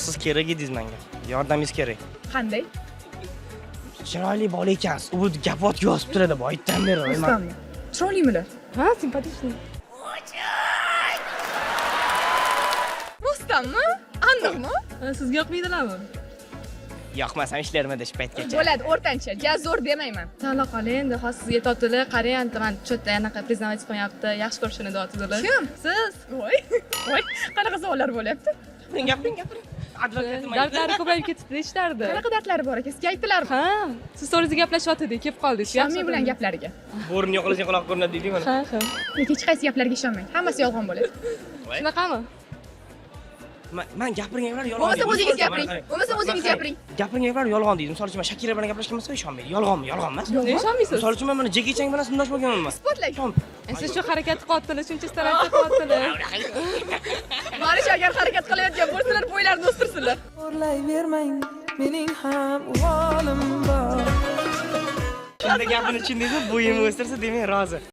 Siz kerak edingiz menga. Yordamingiz kerak. Qanday? Chiroyli bola ekansiz. U gapot yozib turadi, boyitdan beri. Rustammi? Chiroylimilar? Ha, simpatik. Rustammi? Aniqmi? Sizga yoqmaydilarmi? Yoqmasam ishlarimda shu paytgacha. Bo'ladi, o'rtancha. Zo'r demayman. Tanlab qoling, endi hozir sizga topdilar. Qarang, man cho'tda anaqa priznavать qilyapti. Yaxshi ko'rishini deyaptilar. Kim? Siz. Voy. Voy, qanaqa savollar bo'lyapti? Gapiring. Advokatim Dardlari ko'payib ketibdi ishlardi. Qanaqa dardlari bor ekan? Sizga aytdilarmi? Ha, siz to'g'risida gaplashyotgandik, kelib qoldik. Shami bilan gaplariga. bo'rin yo'qlasang quloq ko'rinadi deydi-ku. Ha. Lekin hech qaysi gaplarga ishonmang. Hammasi yolg'on bo'ladi. Shunaqami? Men gapirgan yolg'on. Bo'lmasa o'zingiz gapiring. Bo'lmasa o'zingiz gapiring. Gapirgan gaplar yolg'on deydi. Misol uchun men Shakira bilan gaplashgan bo'lsa ishonmaydi. Yolg'onmi? Yolg'onmi? Nega ishonmaysiz? Misol uchun men mana Jekichan bilan sindosh bo'lganman. Isbotlang. Siz shu harakatni qilyaptilar, shuncha istarasiz qilyaptilar. Mana shu agar harakat qilayotgan bo'lsalar, bo'ylarini o'stirsinlar. O'rlayvermang, mening ham uvolim bor. Shunda gapini tushundingizmi? Bo'yimni o'stirsa demak rozi.